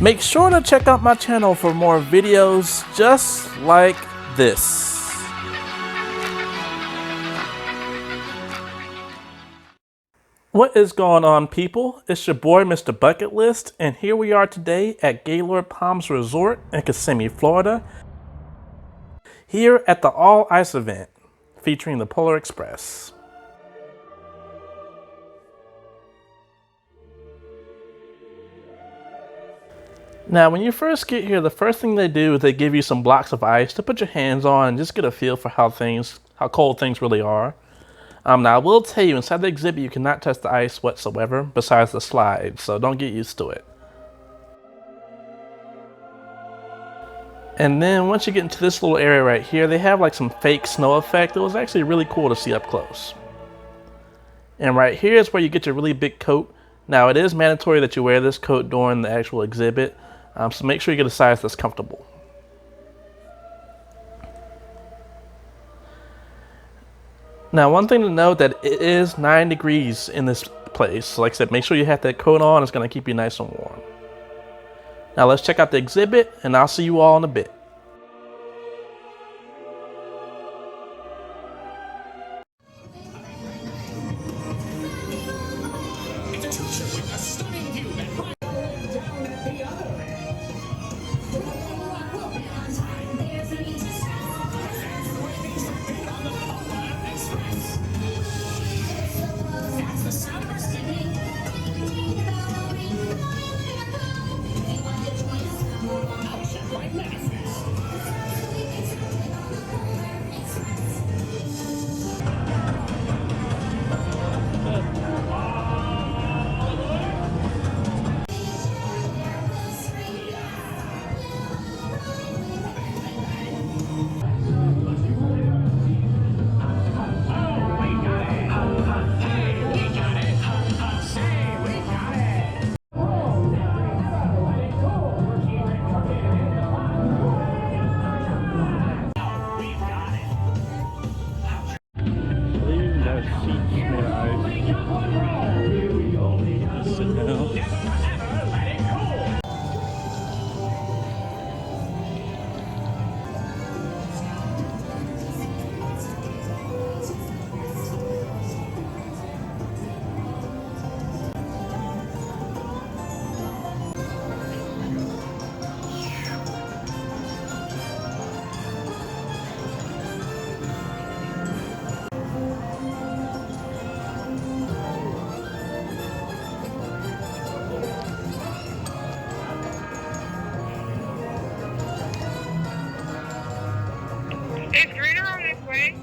Make sure to check out my channel for more videos just like this. What is going on, people? It's your boy MrBucketlist, and here we are today at Gaylord Palms Resort in Kissimmee, Florida, here at the All Ice event featuring the Polar Express. Now, when you first get here, the first thing they do is they give you some blocks of ice to put your hands on and just get a feel for how cold things really are. Now, I will tell you, inside the exhibit, you cannot touch the ice whatsoever besides the slide, so don't get used to it. And then once you get into this little area right here, they have like some fake snow effect. It was actually really cool to see up close. And right here is where you get your really big coat. Now, it is mandatory that you wear this coat during the actual exhibit, so make sure you get a size that's comfortable. Now, one thing to note that it is 9 degrees in this place. So like I said, make sure you have that coat on. It's going to keep you nice and warm. Now let's check out the exhibit, and I'll see you all in a bit. Is greener on this way?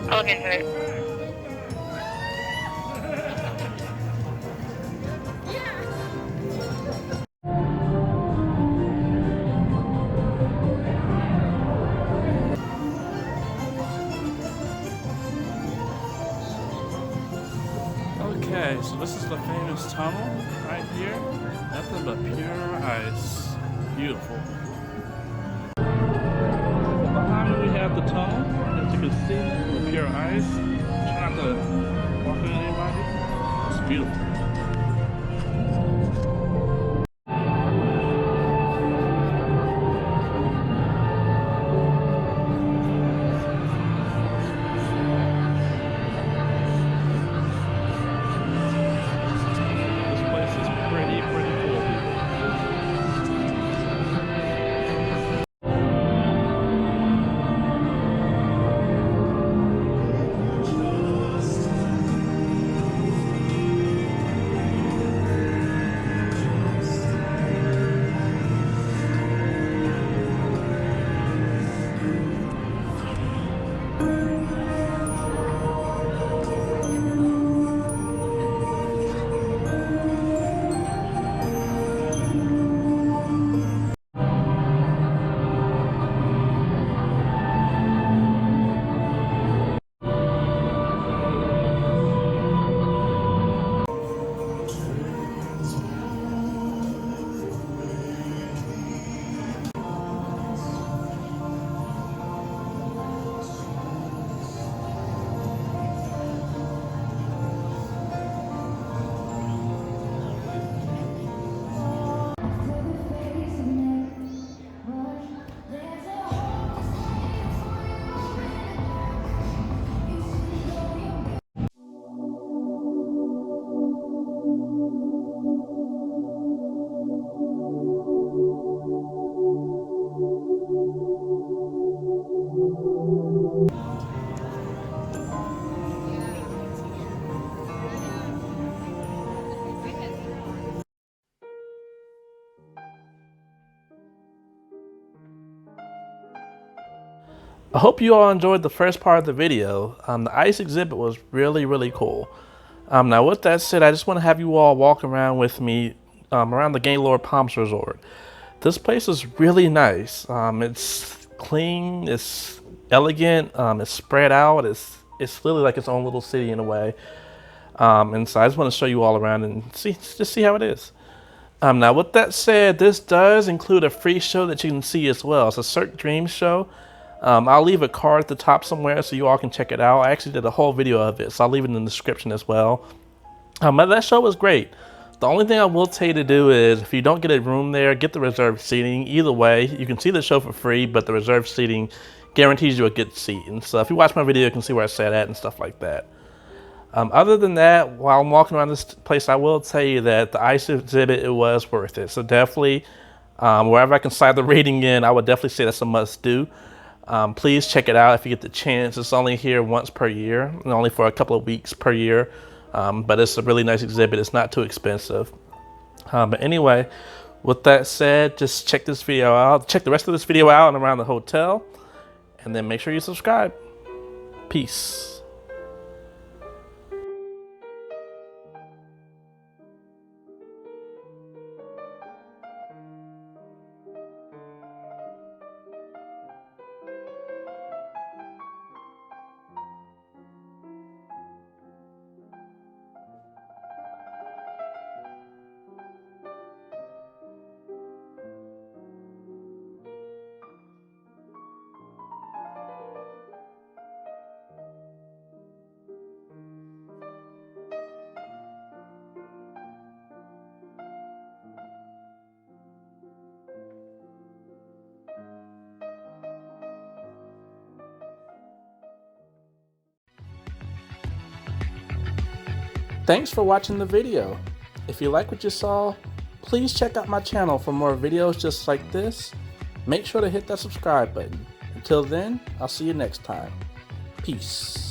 I'll look into it. Okay, so this is the famous tunnel right here. Nothing but pure ice. Beautiful. Behind me we have the tunnel. As you can see, the pure ice. Try not to walk into anybody. It's beautiful. I hope you all enjoyed the first part of the video. The ice exhibit was really cool. Now with that said, I just want to have you all walk around with me around the Gaylord Palms Resort. This place is really nice. It's clean, it's elegant, it's spread out, it's really like its own little city in a way. And so I just want to show you all around and see how it is. Now with that said, this does include a free show that you can see as well. It's a Cirque Dreams show. I'll leave a card at the top somewhere so you all can check it out. I actually did a whole video of it, so I'll leave it in the description as well. But that show was great. The only thing I will tell you to do is, if you don't get a room there, get the reserved seating. Either way, you can see the show for free, but the reserved seating guarantees you a good seat. And so if you watch my video, you can see where I sat at and stuff like that. Other than that, while I'm walking around this place, I will tell you that the ice exhibit, it was worth it. So definitely, wherever I can slide the rating in, I would definitely say that's a must do. Please check it out if you get the chance. It's only here once per year, and only for a couple of weeks per year. But it's a really nice exhibit. It's not too expensive. But anyway, with that said, just check this video out. Check the rest of this video out and around the hotel. And then make sure you subscribe. Peace. Thanks for watching the video. If you like what you saw, please check out my channel for more videos just like this. Make sure to hit that subscribe button. Until then, I'll see you next time. Peace.